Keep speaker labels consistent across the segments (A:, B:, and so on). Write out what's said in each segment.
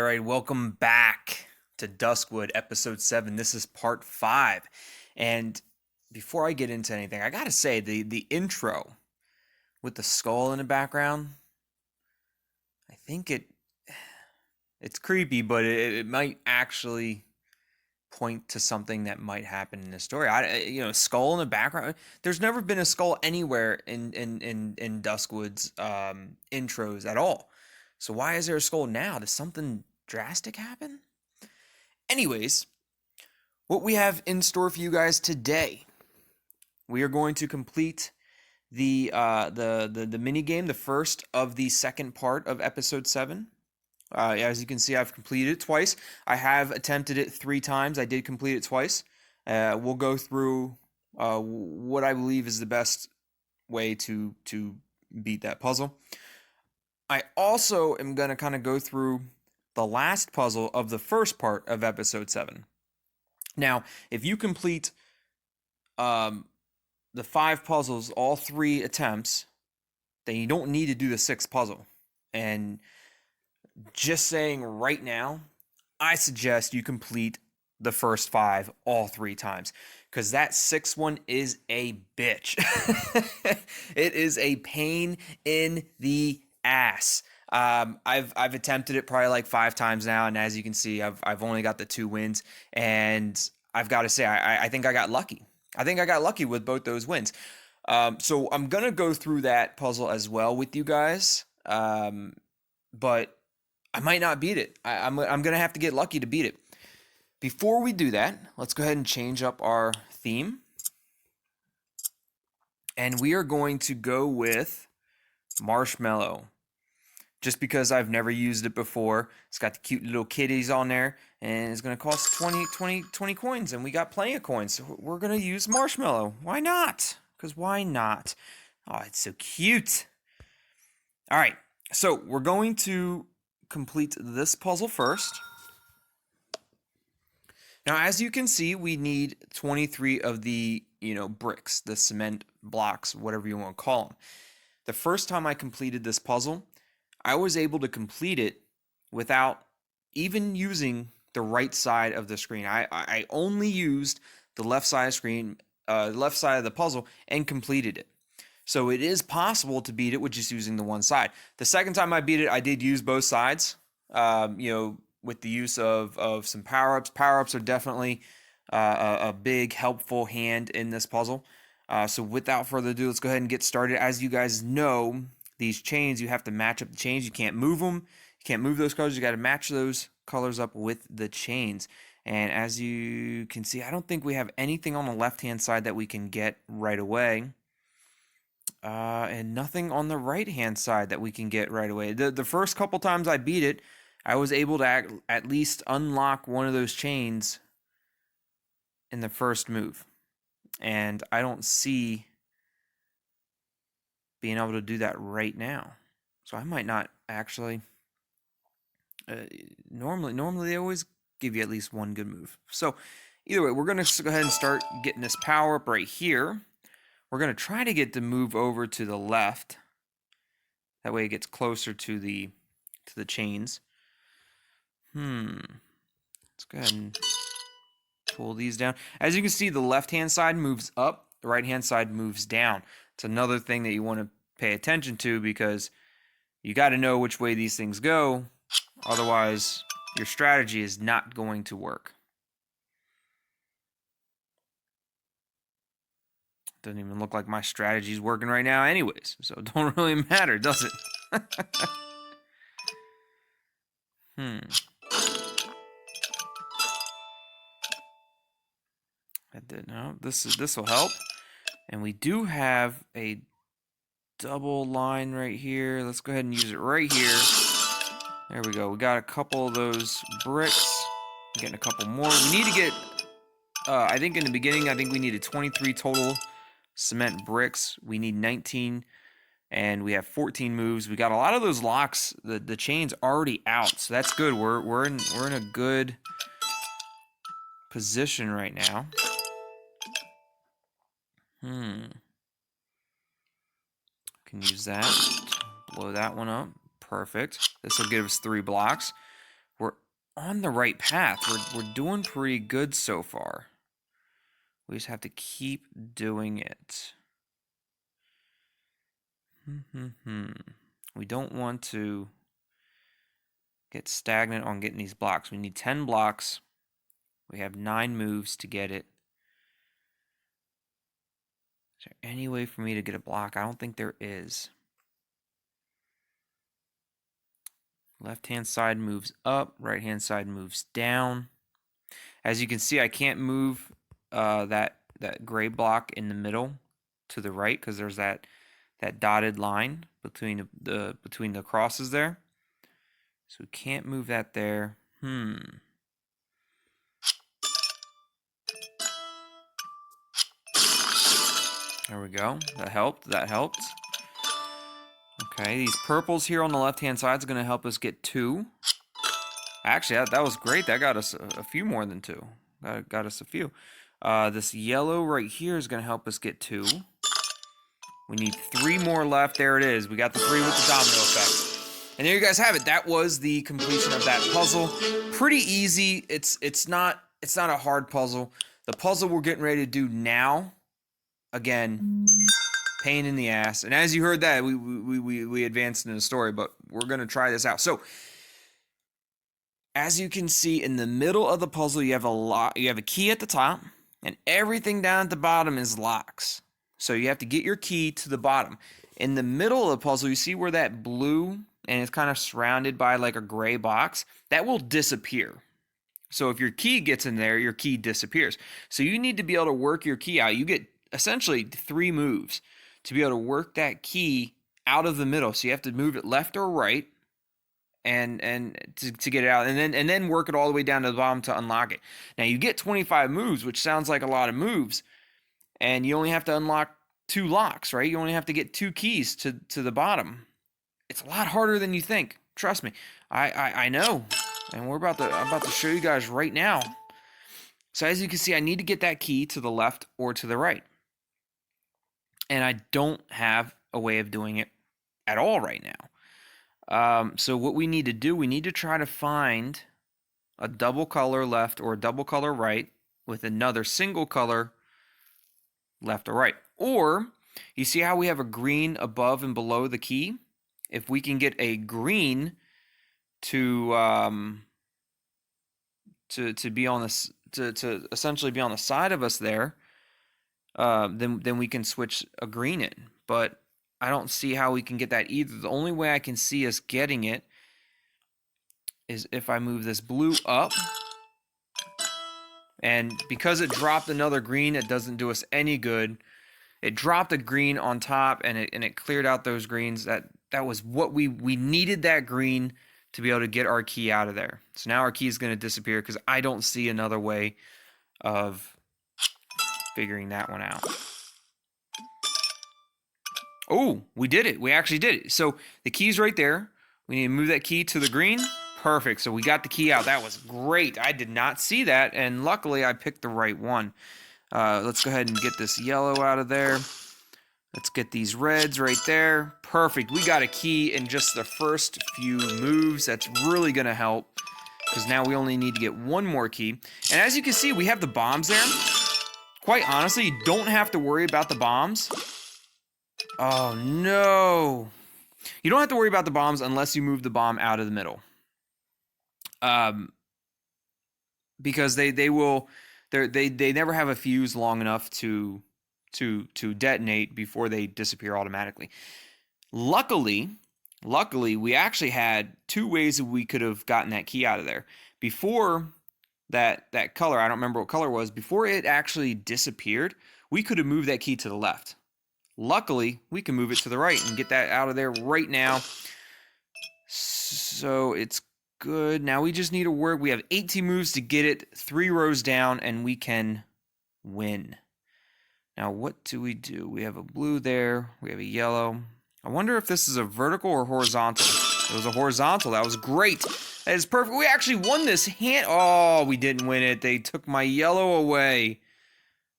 A: right, welcome back to Duskwood, episode 7. This is part 5. And before I get into anything, I gotta say the intro with the skull in the background, I think it's creepy, but it might actually point to something that might happen in the story. Skull in the background. There's never been a skull anywhere in Duskwood's intros at all. So why is there a skull now? Does something drastic happen? Anyways, what we have in store for you guys today, we are going to complete the mini game, the first of the second part of episode 7. As you can see, I've completed it twice. I have attempted it 3 times. I did complete it twice. We'll go through what I believe is the best way to beat that puzzle. I also am going to kind of go through the last puzzle of the first part of episode 7. Now, if you complete the 5 puzzles, all 3 attempts, then you don't need to do the 6th puzzle. And just saying right now, I suggest you complete the first 5 all 3 times, because that 6th one is a bitch. It is a pain in the ass. I've attempted it probably like 5 times now, and as you can see, I've only got the 2 wins, and I've got to say I think I got lucky. I think I got lucky with both those wins. So I'm gonna go through that puzzle as well with you guys, but I might not beat it. I'm gonna have to get lucky to beat it. Before we do that, let's go ahead and change up our theme, and we are going to go with Marshmallow. Just because I've never used it before. It's got the cute little kitties on there, and it's going to cost 20 coins, and we got plenty of coins, so we're going to use Marshmallow. Why not? Because why not? Oh, it's so cute. All right, so we're going to complete this puzzle first. Now, as you can see, we need 23 of the, bricks, the cement blocks, whatever you want to call them. The first time I completed this puzzle, I was able to complete it without even using the right side of the screen. I only used the left side of the screen, left side of the puzzle, and completed it. So it is possible to beat it with just using the one side. The second time I beat it, I did use both sides, with the use of some power-ups. Power-ups are definitely a big helpful hand in this puzzle. So without further ado, let's go ahead and get started. As you guys know, these chains, you have to match up the chains. You can't move them. You can't move those colors. You got to match those colors up with the chains. And as you can see, I don't think we have anything on the left-hand side that we can get right away. And nothing on the right-hand side that we can get right away. The first couple times I beat it, I was able to at least unlock one of those chains in the first move. And I don't see being able to do that right now. So I might not actually. Normally they always give you at least one good move. So either way, we're going to go ahead and start getting this power up right here. We're going to try to get the move over to the left. That way it gets closer to the chains. Let's go ahead and pull these down. As you can see, the left-hand side moves up, the right-hand side moves down. It's another thing that you want to pay attention to, because you got to know which way these things go. Otherwise, your strategy is not going to work. Doesn't even look like my strategy is working right now anyways, so it don't really matter, does it? That did no. This will help. And we do have a double line right here. Let's go ahead and use it right here. There we go. We got a couple of those bricks. I'm getting a couple more. We need to get, I think in the beginning, I think we needed 23 total cement bricks. We need 19, and we have 14 moves. We got a lot of those locks. The chain's already out, so that's good. We're in a good position right now. Can use that. Blow that one up. Perfect. This will give us 3 blocks. We're on the right path. We're doing pretty good so far. We just have to keep doing it. We don't want to get stagnant on getting these blocks. We need 10 blocks. We have 9 moves to get it. Is there any way for me to get a block? I don't think there is. Left-hand side moves up. Right-hand side moves down. As you can see, I can't move that gray block in the middle to the right because there's that dotted line between the crosses there. So we can't move that there. There we go. That helped. Okay, these purples here on the left-hand side is going to help us get 2. Actually, that was great. That got us a few more than 2. Got us a few. This yellow right here is going to help us get 2. We need 3 more left. There it is. We got the 3 with the domino effect. And there you guys have it. That was the completion of that puzzle. Pretty easy. It's not a hard puzzle. The puzzle we're getting ready to do now, again, pain in the ass. And as you heard that, we advanced in the story, but we're going to try this out. So, as you can see, in the middle of the puzzle, you have a key at the top, and everything down at the bottom is locks. So you have to get your key to the bottom. In the middle of the puzzle, you see where that blue, and it's kind of surrounded by like a gray box, that will disappear. So if your key gets in there, your key disappears. So you need to be able to work your key out. You get essentially 3 moves to be able to work that key out of the middle. So you have to move it left or right and to get it out, and then work it all the way down to the bottom to unlock it. Now you get 25 moves, which sounds like a lot of moves, and you only have to unlock 2 locks, right? You only have to get 2 keys to the bottom. It's a lot harder than you think. Trust me. I know. And I'm about to show you guys right now. So as you can see, I need to get that key to the left or to the right. And I don't have a way of doing it at all right now. So what we need to do, we need to try to find a double color left or a double color right with another single color left or right. Or, you see how we have a green above and below the key? If we can get a green to be on this, to essentially be on the side of us there, then we can switch a green in. But I don't see how we can get that either. The only way I can see us getting it is if I move this blue up. And because it dropped another green, it doesn't do us any good. It dropped a green on top, and it cleared out those greens. That was what we needed, that green to be able to get our key out of there. So now our key is going to disappear because I don't see another way of figuring that one out. Oh, we did it. We actually did it. So the key's right there. We need to move that key to the green. Perfect. So we got the key out. That was great. I did not see that, and luckily I picked the right one. Let's go ahead and get this yellow out of there. Let's get these reds right there. Perfect. We got a key in just the first few moves. That's really going to help because now we only need to get 1 more key. And as you can see, we have the bombs there. Quite honestly, you don't have to worry about the bombs. Oh, no. You don't have to worry about the bombs unless you move the bomb out of the middle. Because they never have a fuse long enough to detonate before they disappear automatically. Luckily, we actually had 2 ways that we could have gotten that key out of there. Before that color, I don't remember what color it was, before it actually disappeared, we could have moved that key to the left. Luckily, we can move it to the right and get that out of there right now. So it's good. Now we just need to work. We have 18 moves to get it 3 rows down, and we can win. Now, what do? We have a blue there. We have a yellow. I wonder if this is a vertical or horizontal. It was a horizontal. That was great. That is perfect. We actually won this hand. Oh, we didn't win it. They took my yellow away.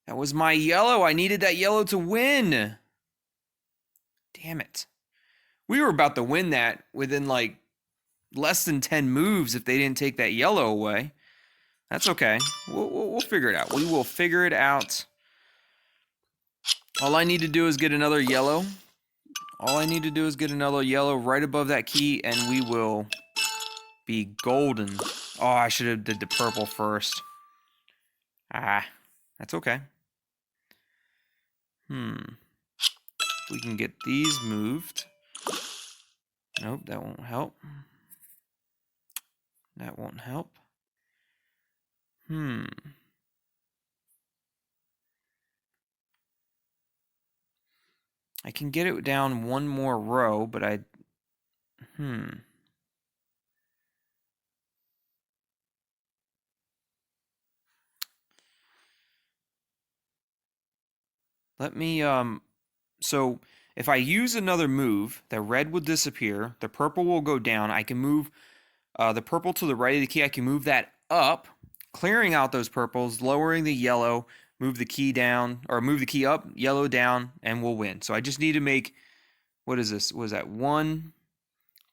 A: That was my yellow. I needed that yellow to win. Damn it. We were about to win that within like less than 10 moves if they didn't take that yellow away. That's okay. We'll figure it out. We will figure it out. All I need to do is get another yellow. All I need to do is get another yellow right above that key, and we will be golden. Oh, I should have did the purple first. That's okay. We can get these moved. Nope, that won't help. That won't help. I can get it down one more row, but let me, so if I use another move, the red will disappear, the purple will go down. I can move the purple to the right of the key. I can move that up, clearing out those purples, lowering the yellow, move the key down, or move the key up, yellow down, and we'll win. So I just need to make, what is this? What is that? 1,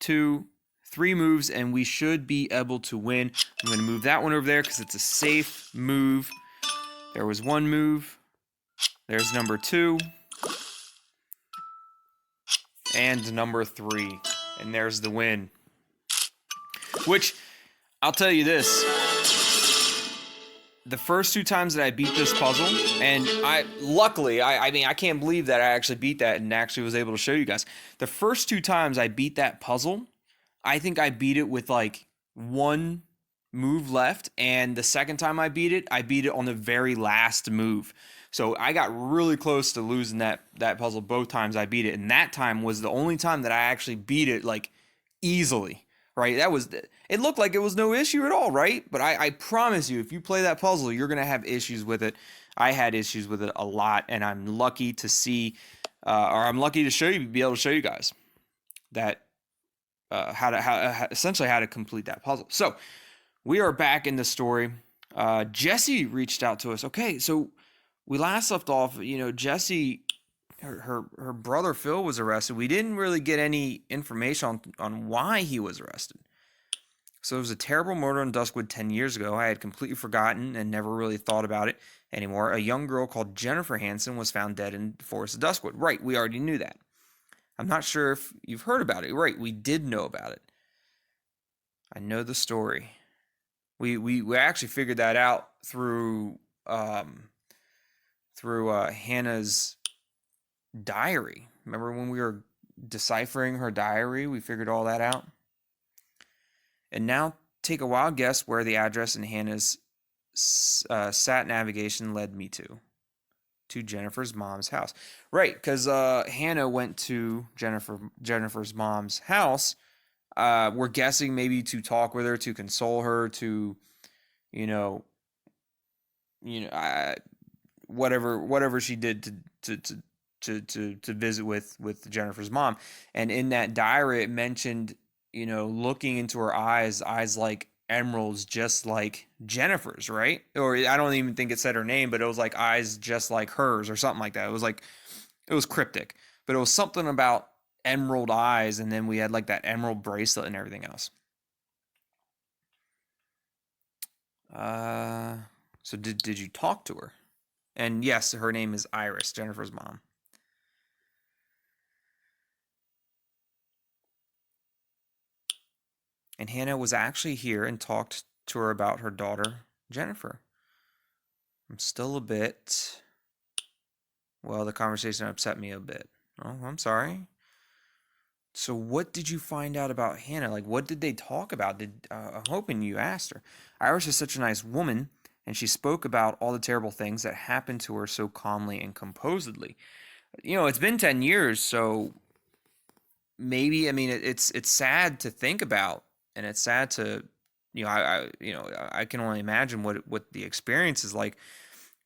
A: 2, 3 moves, and we should be able to win. I'm going to move that one over there because it's a safe move. There was one move. There's number 2. And number 3. And there's the win. Which, I'll tell you this. The first 2 times that I beat this puzzle, and luckily, I can't believe that I actually beat that and actually was able to show you guys. The first 2 times I beat that puzzle, I think I beat it with like 1 move left, and the second time I beat it on the very last move. So I got really close to losing that puzzle both times I beat it, and that time was the only time that I actually beat it like easily. Right, it looked like it was no issue at all, right? But I promise you, if you play that puzzle, you're gonna have issues with it. I had issues with it a lot, and I'm lucky to see, or I'm lucky to be able to show you guys that essentially how to complete that puzzle. So we are back in the story. Jessy reached out to us. Okay, so we last left off. Jessy. Her brother Phil was arrested. We didn't really get any information on why he was arrested. So it was a terrible murder in Duskwood 10 years ago. I had completely forgotten and never really thought about it anymore. A young girl called Jennifer Hansen was found dead in the forest of Duskwood. Right, we already knew that. I'm not sure if you've heard about it. Right, we did know about it. I know the story. We actually figured that out through Hannah's diary. Remember when we were deciphering her diary? We figured all that out. And now take a wild guess where the address in Hannah's sat navigation led me to Jennifer's mom's house. Right, because Hannah went to Jennifer's mom's house. We're guessing maybe to talk with her, to console her, to whatever she did to visit with Jennifer's mom. And in that diary it mentioned, looking into her eyes like emeralds, just like Jennifer's, right? Or I don't even think it said her name, but it was like eyes just like hers or something like that. It was cryptic, but it was something about emerald eyes, and then we had like that emerald bracelet and everything else. So did you talk to her? And yes, her name is Iris, Jennifer's mom. And Hannah was actually here and talked to her about her daughter, Jennifer. I'm still a bit... Well, the conversation upset me a bit. Oh, I'm sorry. So what did you find out about Hannah? Like, what did they talk about? I'm hoping you asked her. Iris is such a nice woman, and she spoke about all the terrible things that happened to her so calmly and composedly. It's been 10 years, so maybe, it's sad to think about. And it's sad to, I can only imagine what the experience is like.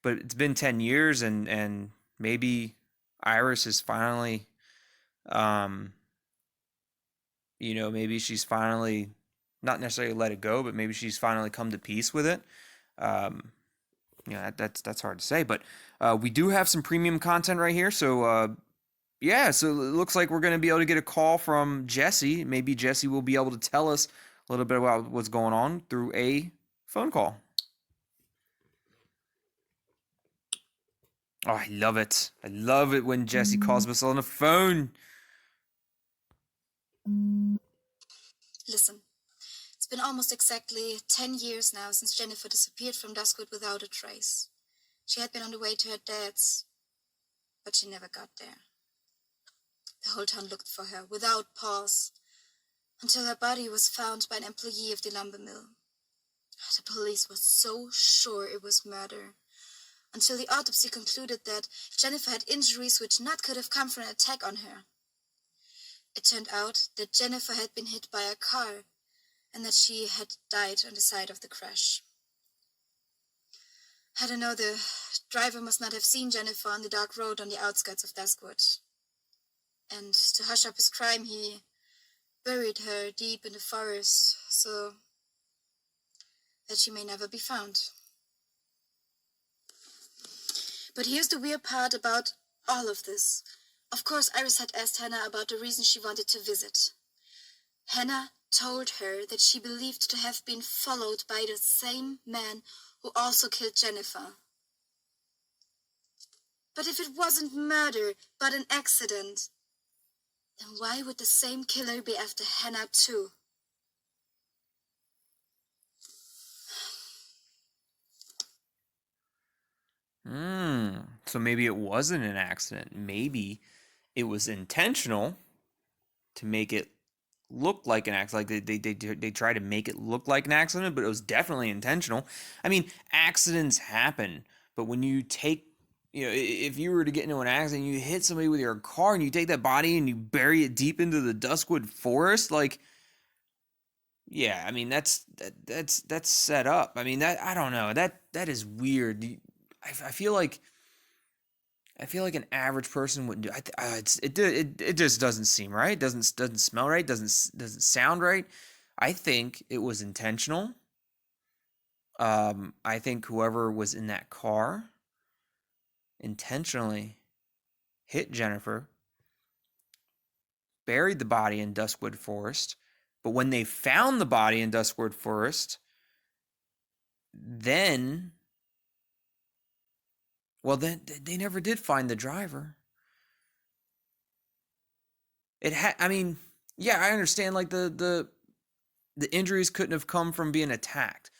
A: But it's been 10 years, and maybe Iris is finally, maybe she's finally not necessarily let it go, but maybe she's finally come to peace with it. That's hard to say. But we do have some premium content right here, so yeah, so it looks like we're going to be able to get a call from Jessy. Maybe Jessy will be able to tell us a little bit about what's going on through a phone call. Oh, I love it. I love it when Jessy calls us on the phone.
B: Listen, it's been almost exactly 10 years now since Jennifer disappeared from Duskwood without a trace. She had been on the way to her dad's, but she never got there. The whole town looked for her, without pause, until her body was found by an employee of the lumber mill. The police was so sure it was murder, until the autopsy concluded that Jennifer had injuries which not could have come from an attack on her. It turned out that Jennifer had been hit by a car, and that she had died on the side of the crash. I don't know, the driver must not have seen Jennifer on the dark road on the outskirts of Duskwood. And to hush up his crime, he buried her deep in the forest, so that she may never be found. But here's the weird part about all of this. Of course, Iris had asked Hannah about the reason she wanted to visit. Hannah told her that she believed to have been followed by the same man who also killed Jennifer. But if it wasn't murder, but an accident, then why would the same killer be after Hannah too?
A: So maybe it wasn't an accident. Maybe it was intentional to make it look like an accident. Like they try to make it look like an accident, but it was definitely intentional. I mean, accidents happen, but when you take, if you were to get into an accident, you hit somebody with your car and you take that body and you bury it deep into the Duskwood forest, like, yeah, I mean that's set up. I mean that I don't know, that is weird. I feel like an average person wouldn't do. It just doesn't seem right. Doesn't smell right. Doesn't sound right. I think it was intentional. I think whoever was in that car intentionally hit Jennifer, buried the body in Duskwood Forest. But when they found the body in Duskwood Forest, then, well, then they never did find the driver. I mean, yeah, I understand. Like the injuries couldn't have come from being attacked,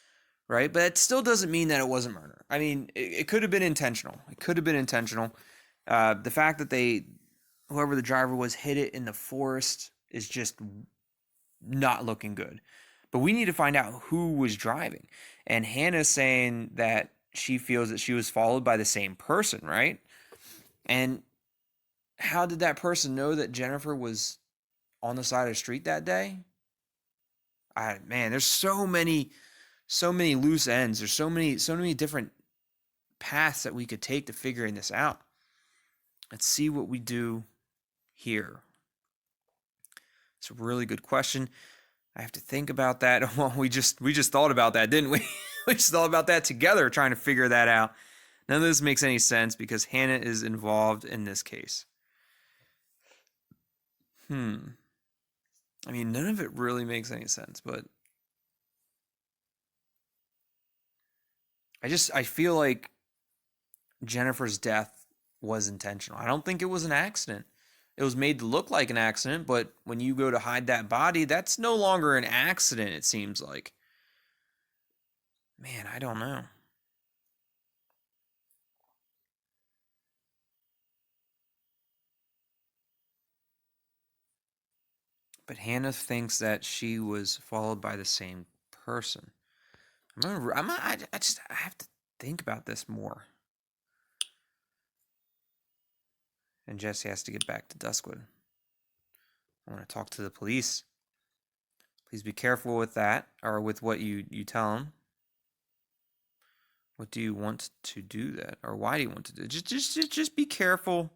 A: right? But it still doesn't mean that it wasn't murder. I mean, it could have been intentional. It could have been intentional. The fact that whoever the driver was, hit it in the forest is just not looking good. But we need to find out who was driving. And Hannah's saying that she feels that she was followed by the same person, right? And how did that person know that Jennifer was on the side of the street that day? Man, there's so many loose ends. There's so many different paths that we could take to figuring this out. Let's see what we do here. It's a really good question. I have to think about that. Well, we just thought about that, didn't we? We just thought about that together, trying to figure that out. None of this makes any sense because Hannah is involved in this case. I mean, none of it really makes any sense, but I feel like Jennifer's death was intentional. I don't think it was an accident. It was made to look like an accident, but when you go to hide that body, that's no longer an accident, it seems like. Man, I don't know. But Hannah thinks that she was followed by the same person. I have to think about this more. And Jessy has to get back to Duskwood. I want to talk to the police. Please be careful with that, or with what you tell them. What do you want to do that, or why do you want to do it? Just be careful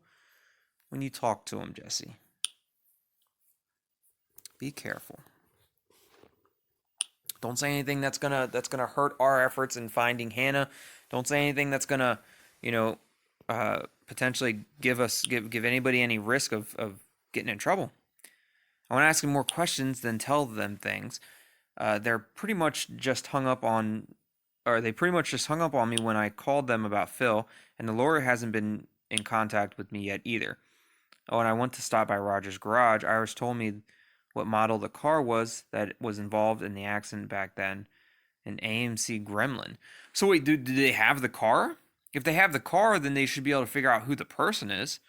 A: when you talk to them, Jessy. Be careful. Don't say anything that's gonna hurt our efforts in finding Hannah. Don't say anything that's gonna, potentially give anybody any risk of getting in trouble. I want to ask them more questions than tell them things. They're pretty much just hung up on, or they pretty much just hung up on me when I called them about Phil, and the lawyer hasn't been in contact with me yet either. Oh, and I went to stop by Roger's garage. Iris told me what model the car was that was involved in the accident back then, an AMC Gremlin. So wait, do they have the car? If they have the car, then they should be able to figure out who the person is.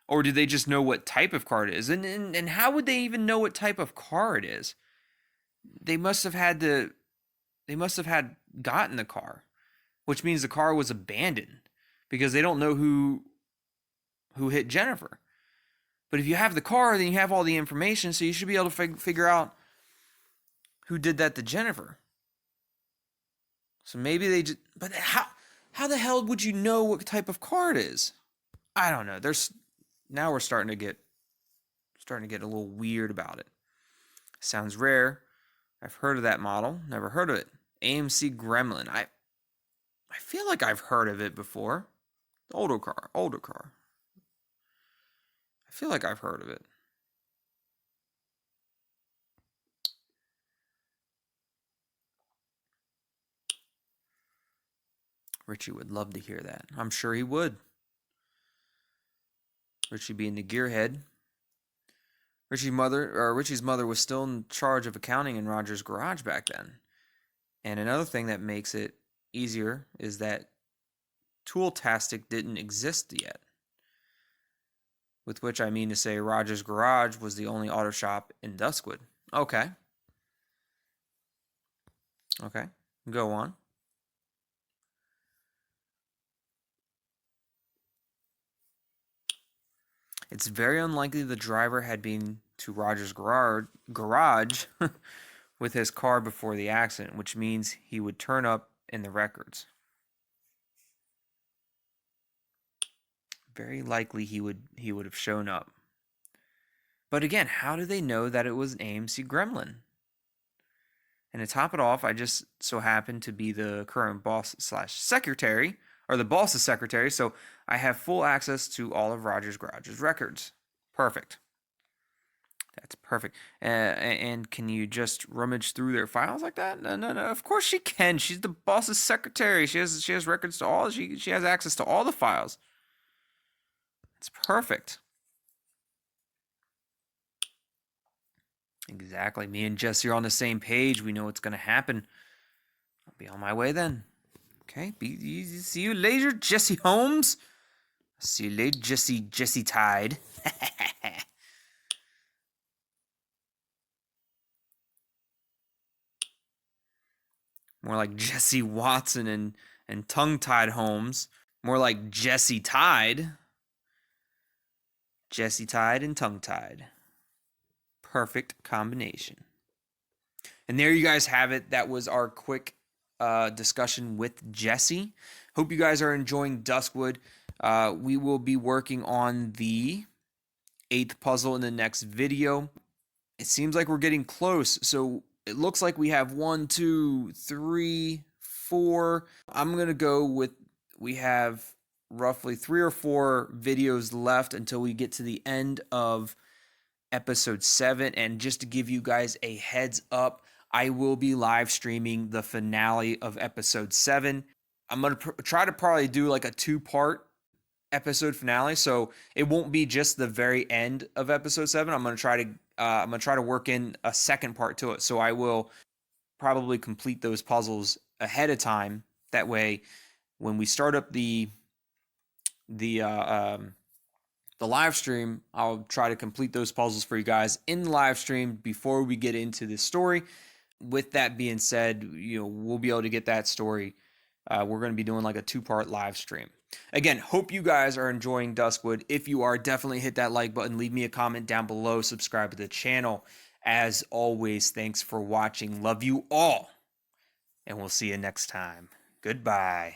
A: Or do they just know what type of car it is? And how would they even know what type of car it is? They must have had gotten the car, which means the car was abandoned because they don't know who hit Jennifer. But if you have the car, then you have all the information, so you should be able to figure out who did that to Jennifer. So maybe they just, but how the hell would you know what type of car it is? I don't know. Now we're starting to get a little weird about it. Sounds rare. I've heard of that model. Never heard of it. AMC Gremlin. I feel like I've heard of it before. Older car. I feel like I've heard of it. Richie would love to hear that. I'm sure he would. Richie being the gearhead. Richie's mother was still in charge of accounting in Roger's garage back then. And another thing that makes it easier is that Tooltastic didn't exist yet. With which I mean to say Roger's garage was the only auto shop in Duskwood. Okay. Go on. It's very unlikely the driver had been to Roger's garage with his car before the accident, which means he would turn up in the records. Very likely he would have shown up. But again, how do they know that it was an AMC Gremlin? And to top it off, I just so happen to be the current boss/secretary, or the boss's secretary, so I have full access to all of Roger's garage's records. Perfect. That's perfect. And can you just rummage through their files like that? No. Of course she can. She's the boss's secretary. She has records to all. She has access to all the files. It's perfect. Exactly. Me and Jessy are on the same page. We know what's going to happen. I'll be on my way then. Okay. See you later, Jesse Holmes. See you later, Jesse Tide. More like Jesse Watson and tongue-tied Holmes. More like Jesse Tide. Jesse Tide and tongue-tied. Perfect combination. And there you guys have it. That was our quick discussion with Jessy. Hope you guys are enjoying Duskwood. We will be working on the 8th puzzle in the next video. It seems like we're getting close. So it looks like we have 1, 2, 3, 4. I'm going to go with, we have roughly 3 or 4 videos left until we get to the end of episode 7. And just to give you guys a heads up, I will be live streaming the finale of episode 7. I'm going to try to probably do like a 2-part episode finale, so it won't be just the very end of episode 7. I'm going to try to work in a second part to it. So I will probably complete those puzzles ahead of time. That way, when we start up the live stream, I'll try to complete those puzzles for you guys in the live stream before we get into the story. With that being said, we'll be able to get that story. We're going to be doing like a 2-part live stream. Again, hope you guys are enjoying Duskwood. If you are, definitely hit that like button. Leave me a comment down below. Subscribe to the channel. As always, thanks for watching. Love you all. And we'll see you next time. Goodbye.